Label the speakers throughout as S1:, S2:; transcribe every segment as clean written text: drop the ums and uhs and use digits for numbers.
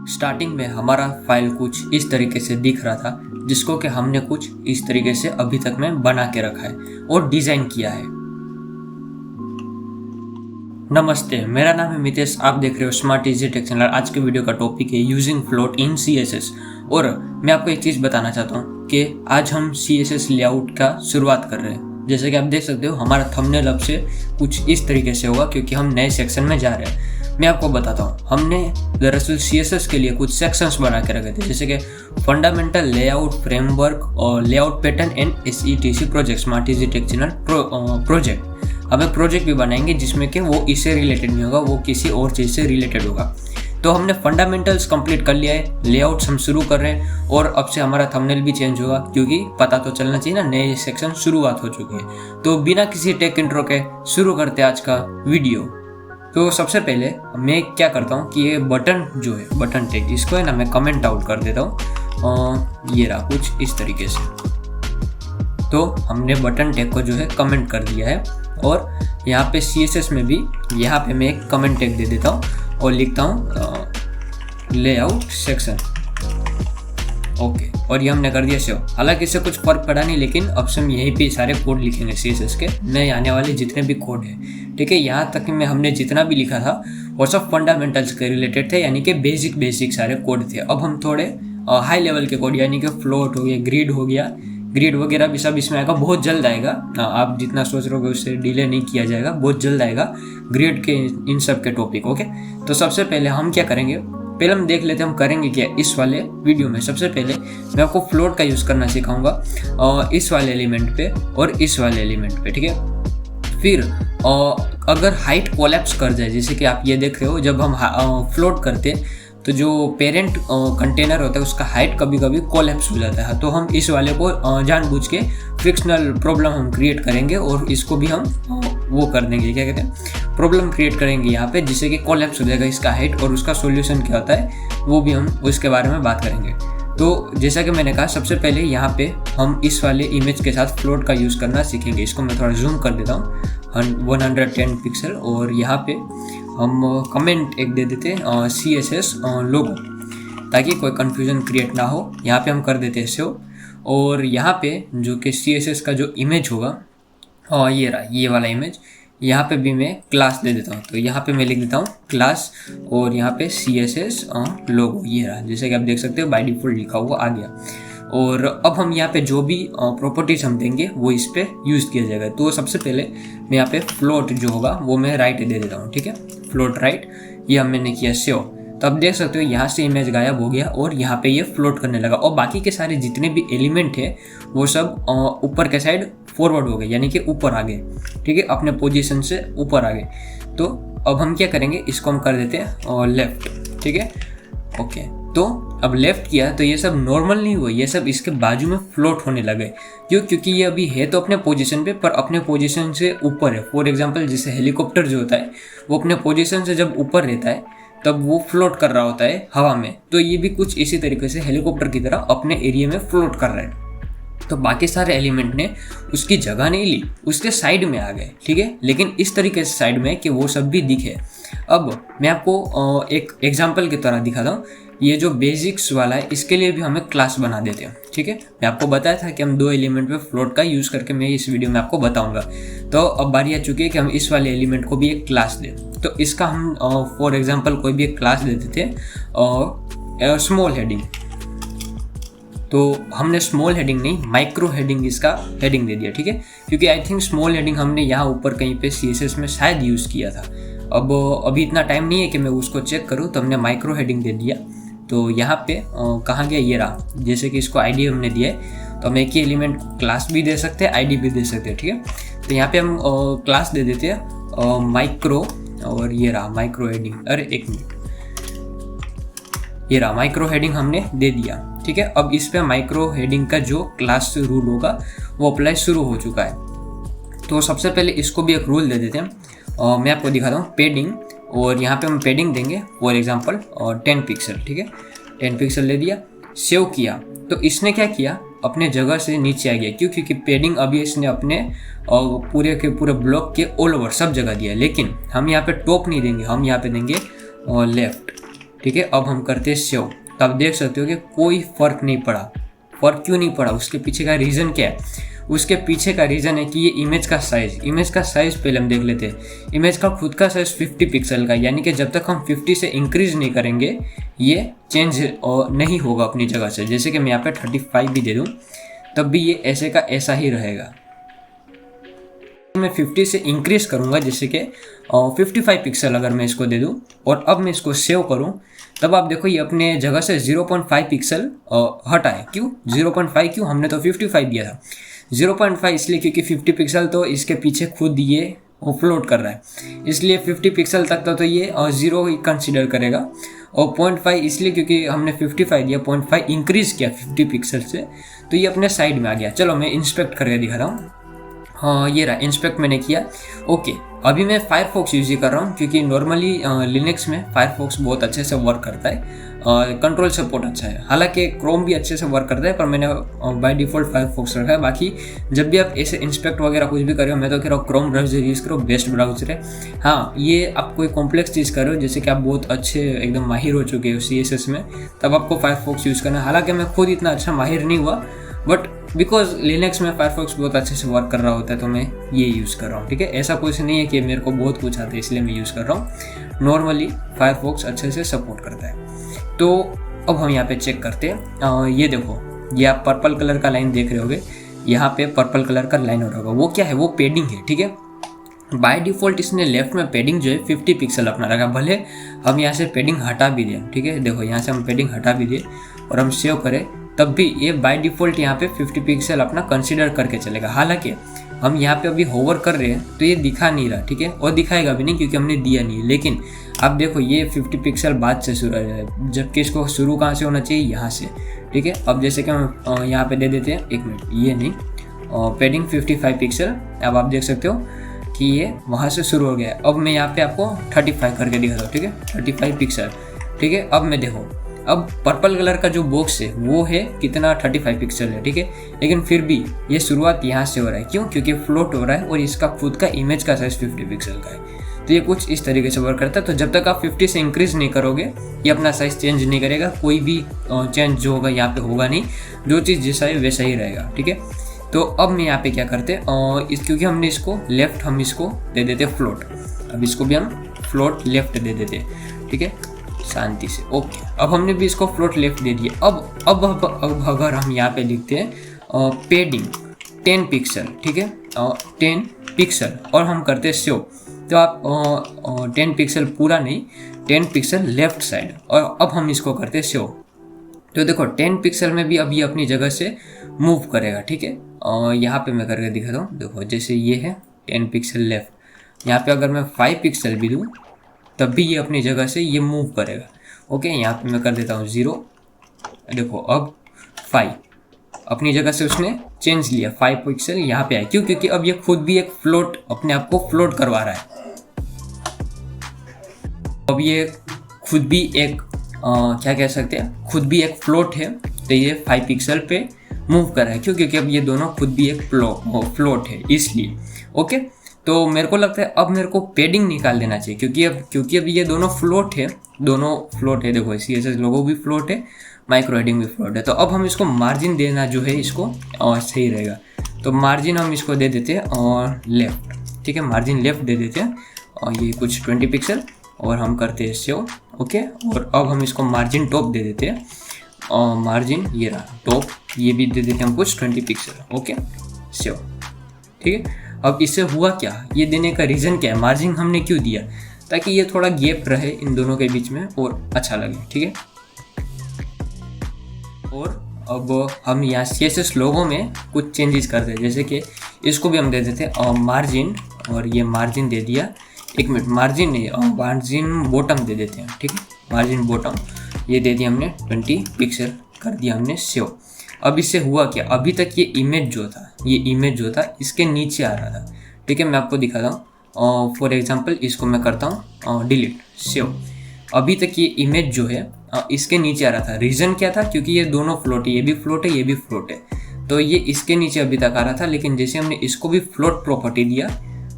S1: Starting में हमारा file कुछ इस तरीके से दिख रहा था, जिसको कि हमने कुछ इस तरीके से अभी तक में बना के रखा है और डिज़ाइन किया है। नमस्ते, मेरा नाम है मितेश, आप देख रहे हो स्मार्ट इजी टेक चैनल। आज के वीडियो का टॉपिक है यूजिंग फ्लोट इन CSS। और मैं आपको एक चीज़ बताना चाहता हूँ कि आज हम CSS लेआउट का शुरुआत कर रहे हैं। जैसे कि आप देख सकते हो, हमारा थंबनेल अब से कुछ इस तरीके से होगा क्योंकि हम नए सेक्शन में जा रहे हैं। मैं आपको बताता हूँ, हमने दरअसल CSS के लिए कुछ सेक्शंस बना के रखे थे, जैसे कि फंडामेंटल लेआउट फ्रेमवर्क और layout pattern and SETC project, smart easy take channel project. हमें प्रोजेक्ट भी बनाएंगे जिसमें कि वो इससे रिलेटेड नहीं होगा, वो किसी और चीज़ से रिलेटेड होगा। तो हमने फंडामेंटल्स कंप्लीट कर लिया है, लेआउट्स हम शुरू कर रहे हैं और अब से हमारा थंबनेल भी चेंज होगा क्योंकि पता तो चलना चाहिए ना, नए सेक्शन शुरुआत हो चुके हैं। तो बिना किसी टेक इंट्रो के शुरू करते हैं आज का वीडियो। तो सबसे पहले मैं क्या करता हूँ कि ये बटन जो है, बटन टैग, इसको है ना मैं कमेंट आउट कर देता हूँ। ये रहा कुछ इस तरीके से। तो हमने बटन टैग को जो है कमेंट कर दिया है और यहाँ पे CSS में भी यहाँ पे मैं एक कमेंट टैग दे देता हूँ और लिखता हूँ लेआउट सेक्शन। ओके, और ये हमने कर दिया सेव। हालांकि इससे कुछ फर्क पड़ा नहीं, लेकिन अब से हम यहीं पे सारे कोड लिखेंगे CSS के नए आने वाले जितने भी कोड हैं। ठीक है, यहाँ तक में हमने जितना भी लिखा था वो सब फंडामेंटल्स के रिलेटेड थे, यानी कि बेसिक सारे कोड थे। अब हम थोड़े हाई लेवल के कोड, यानी कि फ्लोट हो गया, ग्रिड हो गया, ग्रिड वगैरह भी सब इसमें आएगा, बहुत जल्द आएगा। आप जितना सोच रहे हो उससे डिले नहीं किया जाएगा, बहुत जल्द आएगा ग्रिड के इन सब के टॉपिक। ओके, तो सबसे पहले हम क्या करेंगे, पहले हम देख लेते हैं हम करेंगे क्या इस वाले वीडियो में। सबसे पहले मैं आपको फ्लोट का यूज़ करना सिखाऊंगा इस वाले एलिमेंट पे और इस वाले एलिमेंट पे। ठीक है, फिर अगर हाइट कोलैप्स कर जाए, जैसे कि आप ये देख रहे हो, जब हम फ्लोट करते हैं तो जो पेरेंट कंटेनर होता है उसका हाइट कभी कभी कोलैप्स हो जाता है। तो हम इस वाले को जानबूझ के फ्रिक्शनल प्रॉब्लम हम क्रिएट करेंगे और इसको भी हम वो कर देंगे, क्या कहते हैं, प्रॉब्लम क्रिएट करेंगे यहाँ पे, जिससे कि कोलैप्स हो जाएगा इसका हाइट। और उसका सॉल्यूशन क्या होता है वो भी हम उसके बारे में बात करेंगे। तो जैसा कि मैंने कहा, सबसे पहले यहाँ पे हम इस वाले इमेज के साथ फ्लोट का यूज़ करना सीखेंगे। इसको मैं थोड़ा जूम कर देता हूँ 110 पिक्सल, और यहाँ पे हम कमेंट एक दे देते हैं CSS लोगो, ताकि कोई कन्फ्यूजन क्रिएट ना हो। यहाँ पे हम कर देते हैं सेव। और यहाँ पे जो कि CSS का जो इमेज होगा, ये रहा, ये वाला इमेज, यहाँ पे भी मैं क्लास दे देता हूँ। तो यहाँ पे मैं लिख देता हूँ क्लास और यहाँ पे CSS लोगो, ये रहा। जैसे कि आप देख सकते हो बाय डिफॉल्ट लिखा हुआ आ गया। और अब हम यहाँ पे जो भी प्रॉपर्टीज हम देंगे वो इस पे यूज़ किया जाएगा। तो सबसे पहले मैं यहाँ पे फ्लोट जो होगा वो मैं राइट दे देता हूँ। ठीक है, फ्लोट राइट, ये मैंने किया सेव। तो आप देख सकते हो यहाँ से इमेज गायब हो गया और यहाँ पे ये फ्लोट करने लगा, और बाकी के सारे जितने भी एलिमेंट है वो सब ऊपर के साइड फॉरवर्ड हो गए, यानी कि ऊपर आ गए। ठीक है, अपने पोजीशन से ऊपर आ गए। तो अब हम क्या करेंगे, इसको हम कर देते हैं लेफ्ट। ठीक है, ओके, तो अब लेफ्ट किया तो ये सब नॉर्मल नहीं हुआ, ये सब इसके बाजू में फ्लोट होने लगे। क्यों? क्योंकि ये अभी है तो अपने पोजीशन पे, पर अपने पोजीशन से ऊपर है। फॉर एग्जांपल, जैसे हेलीकॉप्टर जो होता है वो अपने पोजीशन से जब ऊपर रहता है तब वो फ्लोट कर रहा होता है हवा में। तो ये भी कुछ इसी तरीके से हेलीकॉप्टर की तरह अपने एरिया में फ्लोट कर रहा है। तो बाकी सारे एलिमेंट ने उसकी जगह नहीं ली, उसके साइड में आ गए। ठीक है, लेकिन इस तरीके से साइड में कि वो सब भी दिखे। अब मैं आपको एक एग्जांपल की तरह दिखाता हूँ। ये जो बेसिक्स वाला है इसके लिए भी हमें क्लास बना देते हैं। ठीक है, मैं आपको बताया था कि हम दो एलिमेंट पे फ्लोट का यूज़ करके मैं इस वीडियो में आपको बताऊंगा। तो अब बारी आ चुकी है कि हम इस वाले एलिमेंट को भी एक क्लास दें। तो इसका हम फॉर एग्जांपल कोई भी एक क्लास दे देते हैं स्मॉल हेडिंग। तो हमने स्मॉल हेडिंग नहीं, माइक्रो हेडिंग इसका हेडिंग दे दिया। ठीक है, क्योंकि आई थिंक स्मॉल हेडिंग हमने यहाँ ऊपर कहीं पे CSS में शायद यूज़ किया था। अब अभी इतना टाइम नहीं है कि मैं उसको चेक करूँ, तो हमने माइक्रो हेडिंग दे दिया। तो यहाँ पे कहाँ गया, ये रहा। जैसे कि इसको ID हमने दिया है, तो हम एक ही एलिमेंट क्लास भी दे सकते हैं, ID भी दे सकते हैं। ठीक है, तो यहाँ पे हम क्लास दे देते हैं माइक्रो, और ये रहा माइक्रो हेडिंग। अरे एक मिनट, ये रहा माइक्रो हेडिंग हमने दे दिया। ठीक है, अब इस पे माइक्रो हेडिंग का जो क्लास रूल होगा वो अप्लाई शुरू हो चुका है। तो सबसे पहले इसको भी एक रूल दे देते हैं। मैं आपको दिखाता हूँ पेडिंग, और यहाँ पे हम पेडिंग देंगे फॉर एग्जांपल 10 पिक्सल। ठीक है, 10 पिक्सल ले दिया, सेव किया। तो इसने क्या किया, अपने जगह से नीचे आ गया। क्यों? क्योंकि पेडिंग अभी इसने अपने पूरे के पूरे ब्लॉक के ऑल ओवर सब जगह दिया। लेकिन हम यहाँ पे टॉप नहीं देंगे, हम यहाँ पे देंगे लेफ्ट। ठीक है, अब हम करते हैं सेव। तो आप देख सकते हो कि कोई फर्क नहीं पड़ा। फर्क क्यों नहीं पड़ा, उसके पीछे का रीज़न क्या है? उसके पीछे का रीज़न है कि ये इमेज का साइज़ पहले हम देख लेते हैं। इमेज का खुद का साइज़ 50 पिक्सल का, यानी कि जब तक हम 50 से इंक्रीज़ नहीं करेंगे ये चेंज नहीं होगा अपनी जगह से। जैसे कि मैं यहाँ पे 35 भी दे दूँ तब भी ये ऐसे का ऐसा ही रहेगा। मैं 50 से इंक्रीज करूँगा, जैसे कि 55 पिक्सल अगर मैं इसको दे दूँ और अब मैं इसको सेव करूँ, तब आप देखो ये अपने जगह से 0.5 पिक्सल हटा है। क्यों 0.5? क्यों, हमने तो 55 दिया था। 0.5 इसलिए क्योंकि 50 पिक्सल तो इसके पीछे खुद ये फ्लोट कर रहा है, इसलिए 50 पिक्सल तक तो ये 0 ही कंसिडर करेगा। और 0.5 इसलिए क्योंकि हमने 55 दिया, 0.5 इंक्रीज किया 50 पिक्सल से, तो ये अपने साइड में आ गया। चलो मैं इंस्पेक्ट करके दिखा रहा हूँ। हाँ ये रहा, इंस्पेक्ट मैंने किया। ओके, अभी मैं फायरफॉक्स यूज़ ही कर रहा हूँ क्योंकि नॉर्मली लिनक्स में फायरफॉक्स बहुत अच्छे से वर्क करता है, कंट्रोल सपोर्ट अच्छा है। हालांकि क्रोम भी अच्छे से वर्क करता है, पर मैंने बाय डिफ़ॉल्ट फायरफॉक्स रखा है। बाकी जब भी आप ऐसे इंस्पेक्ट वगैरह कुछ भी कर रहे हो, मैं तो कह रहा हूँ क्रोम ब्राउज़र यूज़ करो, बेस्ट ब्राउज़र है। हाँ, ये आप कोई कॉम्प्लेक्स चीज़ कर रहे हो, जैसे कि आप बहुत अच्छे एकदम माहिर हो चुके हो CSS में, तब आपको फायरफॉक्स यूज़ करना है। हालांकि मैं खुद इतना अच्छा माहिर नहीं हुआ, बट बिकॉज लिनक्स में फायरफॉक्स बहुत अच्छे से वर्क कर रहा होता है तो मैं ये यूज़ कर रहा हूँ। ठीक है, ऐसा कुछ नहीं है कि मेरे को बहुत कुछ आता है इसलिए मैं यूज़ कर रहा हूँ। नॉर्मली फायरफॉक्स अच्छे से सपोर्ट करता है। तो अब हम यहाँ पे चेक करते हैं। ये देखो, ये आप पर्पल कलर का लाइन देख रहे होगे, यहाँ पे पर्पल कलर का लाइन हो रहा होगा, वो क्या है? वो पेडिंग है। ठीक है, बाय डिफ़ॉल्ट इसने लेफ्ट में पेडिंग जो है 50 पिक्सल अपना रखा, भले हम यहाँ से पेडिंग हटा भी दें। ठीक है, देखो यहाँ से हम पेडिंग हटा भी दें और हम सेव करें, तब भी ये बाय डिफ़ॉल्ट यहाँ पे 50 पिक्सल अपना कंसीडर करके चलेगा। हालांकि हम यहाँ पे अभी होवर कर रहे हैं तो ये दिखा नहीं रहा। ठीक है, और दिखाएगा भी नहीं क्योंकि हमने दिया नहीं है। लेकिन आप देखो ये 50 पिक्सल बाद से शुरू है, जबकि इसको शुरू कहाँ से होना चाहिए? यहाँ से। ठीक है, अब जैसे कि हम यहाँ पे दे देते हैं, 1 मिनट, ये नहीं, पेडिंग 55 पिक्सल। अब आप देख सकते हो कि ये वहाँ से शुरू हो गया है। अब मैं यहाँ पे आपको 35 करके दिखाता हूँ। ठीक है, 35 पिक्सल। ठीक है, अब मैं देखो, अब पर्पल कलर का जो बॉक्स है वो है कितना? 35 पिक्सल है। ठीक है, लेकिन फिर भी ये शुरुआत यहाँ से हो रहा है। क्यों? क्योंकि फ्लोट हो रहा है और इसका खुद का इमेज का साइज 50 पिक्सल का है। तो ये कुछ इस तरीके से वर्क करता है। तो जब तक आप 50 से इंक्रीज नहीं करोगे ये अपना साइज चेंज नहीं करेगा, कोई भी चेंज जो होगा यहाँ पे होगा नहीं, जो चीज़ जैसा है वैसा ही रहेगा। ठीक है, तो अब मैं यहाँ पे क्या करते हैं, क्योंकि हमने इसको लेफ्ट, हम इसको दे देते फ्लोट। अब इसको भी हम फ्लोट लेफ्ट दे देते हैं। ठीक है, शांति से। ओके, अब हमने भी इसको फ्लोट लेफ्ट दे दिया। अब अगर हम यहाँ पे लिखते हैं पेडिंग 10 पिक्सल। ठीक है, 10 पिक्सल और हम करते हैं सेव, तो आप 10 पिक्सल पूरा नहीं, 10 पिक्सल लेफ्ट साइड, और अब हम इसको करते हैं सेव। तो देखो 10 पिक्सल में भी अब ये अपनी जगह से मूव करेगा। ठीक है, यहाँ पे मैं करके दिखाता हूँ। देखो जैसे ये है 10 पिक्सल लेफ्ट, यहाँ पे अगर मैं 5 पिक्सल भी दूँ तब भी ये अपनी जगह से ये मूव करेगा। ओके, यहाँ पे मैं कर देता हूँ 0। देखो अब 5 अपनी जगह से उसने चेंज लिया, 5 पिक्सल यहाँ पे आए। क्यों? क्योंकि अब ये खुद भी एक फ्लोट, अपने आप को फ्लोट करवा रहा है। अब ये खुद भी एक क्या कह सकते हैं, खुद भी एक फ्लोट है, तो ये 5 पिक्सल पे मूव कर रहा है। क्यों? क्योंकि अब ये दोनों खुद भी एक फ्लोट है, इसलिए। ओके, तो मेरे को लगता है अब मेरे को पेडिंग निकाल देना चाहिए, क्योंकि अब ये दोनों फ्लोट है, देखो CSS लोगो भी फ्लोट है, माइक्रो हेडिंग भी फ्लोट है। तो अब हम इसको मार्जिन देना जो है इसको सही रहेगा। तो मार्जिन हम इसको दे देते हैं और लेफ्ट। ठीक है, मार्जिन लेफ्ट दे देते हैं और ये कुछ 20 पिक्सल और हम करते हैं सेव। ओके, और अब हम इसको मार्जिन टॉप दे देते हैं और मार्जिन ये रहा टॉप, ये भी दे देते हैं हम कुछ 20 पिक्सल। Okay, save. ठीक है, अब इससे हुआ क्या, ये देने का रीज़न क्या है, मार्जिन हमने क्यों दिया? ताकि ये थोड़ा गैप रहे इन दोनों के बीच में और अच्छा लगे। ठीक है, और अब हम यहाँ CSS लोगों में कुछ चेंजेस करते हैं, जैसे कि इसको भी हम दे देते हैं मार्जिन, और ये मार्जिन दे दिया, 1 मिनट, मार्जिन नहीं, मार्जिन बॉटम दे देते हैं। ठीक है, मार्जिन बॉटम ये दे दिया हमने, 20 पिक्सल कर दिया हमने सेव। अब इससे हुआ क्या, अभी तक ये इमेज जो था इसके नीचे आ रहा था। ठीक है, मैं आपको दिखाता हूँ। फॉर एग्जांपल इसको मैं करता हूँ डिलीट, सेव। अभी तक ये इमेज जो है इसके नीचे आ रहा था। रीज़न क्या था? क्योंकि ये दोनों फ्लोट है, ये भी फ्लोट है, ये भी फ्लोट है, तो ये इसके नीचे अभी तक आ रहा था। लेकिन जैसे हमने इसको भी फ्लोट प्रॉपर्टी दिया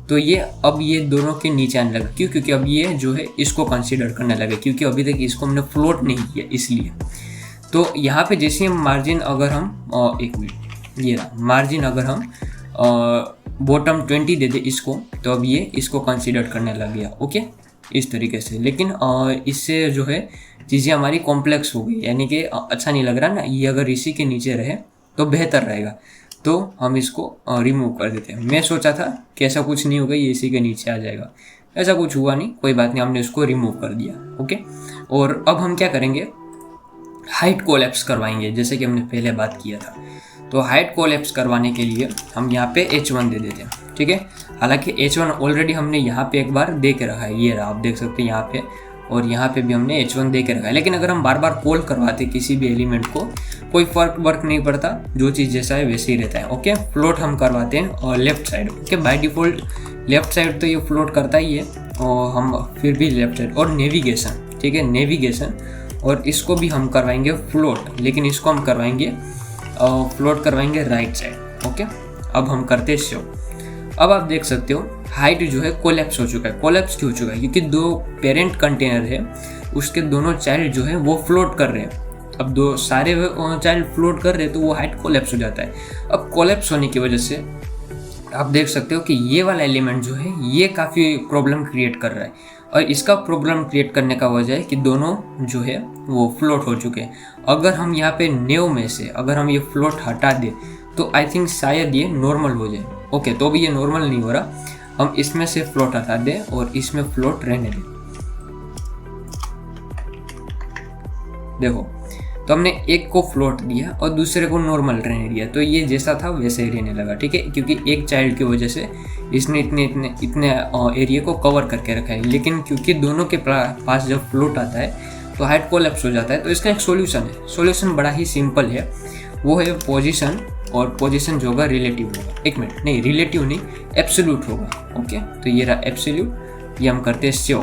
S1: तो ये अब ये दोनों के नीचे आने लगा। क्यों? क्योंकि अब ये जो है इसको कंसीडर करने लगे, क्योंकि अभी तक इसको हमने फ्लोट नहीं किया इसलिए। तो यहाँ पे जैसे हम मार्जिन अगर हम एक मिनट, ये रहा मार्जिन, अगर हम बॉटम 20 दे दे इसको, तो अब ये इसको कंसीडर करने लग गया। ओके, इस तरीके से। लेकिन इससे जो है चीज़ें हमारी कॉम्प्लेक्स हो गई, यानी कि अच्छा नहीं लग रहा ना। ये अगर इसी के नीचे रहे तो बेहतर रहेगा, तो हम इसको रिमूव कर देते हैं। मैं सोचा था कि ऐसा कुछ नहीं होगा, ये इसी के नीचे आ जाएगा, ऐसा कुछ हुआ नहीं, कोई बात नहीं, हमने इसको रिमूव कर दिया। ओके, और अब हम क्या करेंगे, हाइट कोलैप्स करवाएंगे, जैसे कि हमने पहले बात किया था। तो हाइट कोलैप्स करवाने के लिए हम यहाँ पे H1 दे देते हैं, ठीक है। हालांकि H1 ऑलरेडी हमने यहाँ पे एक बार दे के रखा है, ये रहा, आप देख सकते हैं यहाँ पे, और यहाँ पे भी हमने H1 दे के रखा है। लेकिन अगर हम बार बार कॉल करवाते किसी भी एलिमेंट को, कोई फर्क नहीं पड़ता, जो चीज़ जैसा है वैसे ही रहता है। ओके, फ्लोट हम करवाते हैं और left side. Okay, by default left side तो ये फ्लोट करता ही है, और हम फिर भी लेफ्ट साइड। और नेविगेशन, ठीक है, नेविगेशन, और इसको भी हम करवाएंगे फ्लोट, लेकिन इसको हम करवाएंगे फ्लोट करवाएंगे राइट साइड। ओके, अब हम करते हैं शो। अब आप देख सकते हो हाइट जो है कोलैप्स हो चुका है। कोलैप्स क्यों हो चुका है? क्योंकि दो पेरेंट कंटेनर है, उसके दोनों चाइल्ड जो है वो फ्लोट कर रहे हैं। अब दो सारे चाइल्ड फ्लोट कर रहे हैं, तो वो हाइट कोलैप्स हो जाता है। अब कोलैप्स होने की वजह से आप देख सकते हो कि ये वाला एलिमेंट जो है ये काफ़ी प्रॉब्लम क्रिएट कर रहा है, और इसका प्रॉब्लम क्रिएट करने का वजह है कि दोनों जो है वो फ्लोट हो चुके हैं। अगर हम यहाँ पे नेव में से अगर हम ये फ्लोट हटा दें, तो आई थिंक शायद ये नॉर्मल हो जाए। ओके, तो भी ये नॉर्मल नहीं हो रहा, हम इसमें से फ्लोट हटा दें और इसमें फ्लोट रहने दें। देखो, तो हमने एक को फ्लोट दिया और दूसरे को नॉर्मल रहने दिया, तो ये जैसा था वैसे ही रहने लगा, ठीक है। क्योंकि एक चाइल्ड की वजह से इसने इतने एरिया को कवर करके रखा है। लेकिन क्योंकि दोनों के पास जब फ्लोट आता है तो हाइट कोलैप्स हो जाता है। तो इसका एक सॉल्यूशन है, सॉल्यूशन बड़ा ही सिंपल है, वो है पोजीशन, और पोजीशन जो होगा रिलेटिव होगा। एक मिनट, नहीं रिलेटिव नहीं, एब्सोल्यूट होगा। ओके, तो ये रहा एब्सोल्यूट, ये हम करते हैं सेव।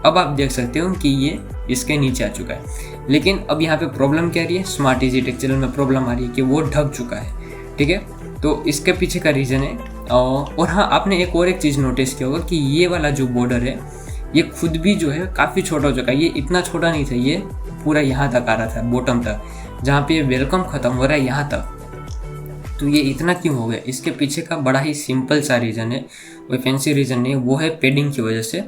S1: अब आप देख सकते हो कि ये इसके नीचे आ चुका है। लेकिन अब यहाँ पे प्रॉब्लम क्या आ रही है, स्मार्ट इजी टेक्सचरल में प्रॉब्लम आ रही है कि वो ढक चुका है, ठीक है। तो इसके पीछे का रीज़न है। और हाँ, आपने एक चीज़ नोटिस किया होगा कि ये वाला जो बॉर्डर है ये खुद भी जो है काफ़ी छोटा हो चुका है। ये इतना छोटा नहीं था, ये पूरा यहाँ तक आ रहा था, बॉटम तक, जहाँ पे ये वेलकम ख़त्म हो रहा है यहाँ तक। तो ये इतना क्यों हो गया? इसके पीछे का बड़ा ही सिंपल सा रीज़न है, कोई फैंसी रीज़न नहीं, वो है पेडिंग की वजह से।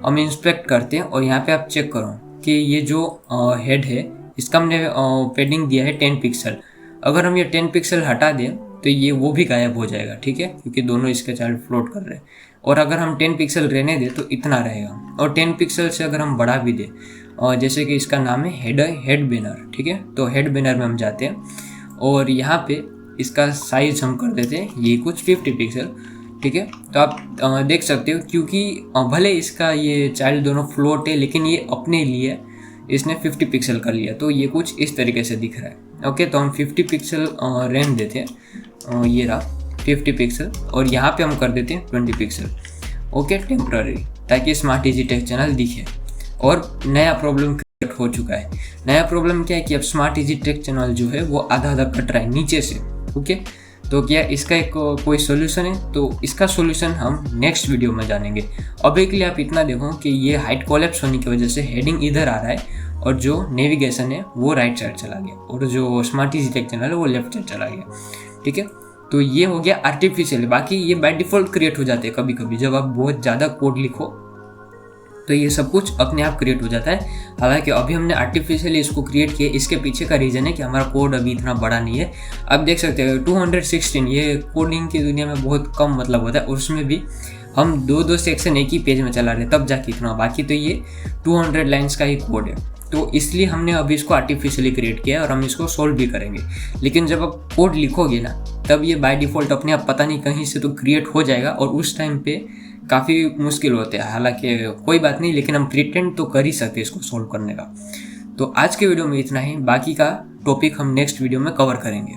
S1: हम इंस्पेक्ट करते हैं और यहाँ पे आप चेक करो कि ये जो हेड है इसका हमने पेडिंग दिया है 10 पिक्सल। अगर हम ये 10 पिक्सल हटा दें तो ये वो भी गायब हो जाएगा, ठीक है, क्योंकि दोनों इसके चाइल्ड फ्लोट कर रहे हैं। और अगर हम 10 पिक्सल रहने दें तो इतना रहेगा। और 10 पिक्सल से अगर हम बढ़ा भी दें, और जैसे कि इसका नाम है हेड बैनर, ठीक है, तो हेड बैनर में हम जाते हैं और यहाँ पे इसका साइज हम कर देते हैं ये कुछ 50 पिक्सल, ठीक है। तो आप देख सकते हो, क्योंकि भले इसका ये चाइल्ड दोनों फ्लोट है, लेकिन ये अपने लिए इसने 50 पिक्सल कर लिया, तो ये कुछ इस तरीके से दिख रहा है। ओके, तो हम 50 पिक्सल रहने देते हैं, ये रहा 50 पिक्सल, और यहाँ पे हम कर देते हैं 20 पिक्सल। ओके, टेम्पररी, ताकि स्मार्ट इजी टेक चैनल दिखे। और नया प्रॉब्लम क्रिएट हो चुका है। नया प्रॉब्लम क्या है कि अब स्मार्ट इजी टेक चैनल जो है वो आधा कट रहा है नीचे से। ओके, तो क्या इसका एक कोई सोल्यूशन है? तो इसका सोल्यूशन हम नेक्स्ट वीडियो में जानेंगे। अभी के लिए आप इतना देखो कि ये हाइट कोलैप्स होने की वजह से हेडिंग इधर आ रहा है, और जो नेविगेशन है वो राइट साइड चला गया, और जो स्मार्ट इजी टेक चैनल है वो लेफ्ट साइड चला गया, ठीक है। तो ये हो गया आर्टिफिशियल। बाकी ये बाय डिफ़ॉल्ट क्रिएट हो जाते हैं कभी कभी, जब आप बहुत ज़्यादा कोड लिखो तो ये सब कुछ अपने आप क्रिएट हो जाता है। हालांकि अभी हमने आर्टिफिशियली इसको क्रिएट किया, इसके पीछे का रीज़न है कि हमारा कोड अभी इतना बड़ा नहीं है। आप देख सकते हैं 216, ये कोडिंग की दुनिया में बहुत कम मतलब होता है, उसमें भी हम दो सेक्शन एक ही पेज में चला रहे हैं, तब जाके इतना। बाकी तो ये 200 लाइन्स का ही कोड है, तो इसलिए हमने अभी इसको आर्टिफिशियली क्रिएट किया है और हम इसको सोल्व भी करेंगे। लेकिन जब आप कोड लिखोगे ना, तब ये बाय डिफ़ॉल्ट अपने आप पता नहीं कहीं से तो क्रिएट हो जाएगा, और उस टाइम पे काफ़ी मुश्किल होते हैं। हालांकि कोई बात नहीं, लेकिन हम प्रिटेंड तो कर ही सकते हैं इसको सोल्व करने का। तो आज के वीडियो में इतना ही, बाकी का टॉपिक हम नेक्स्ट वीडियो में कवर करेंगे।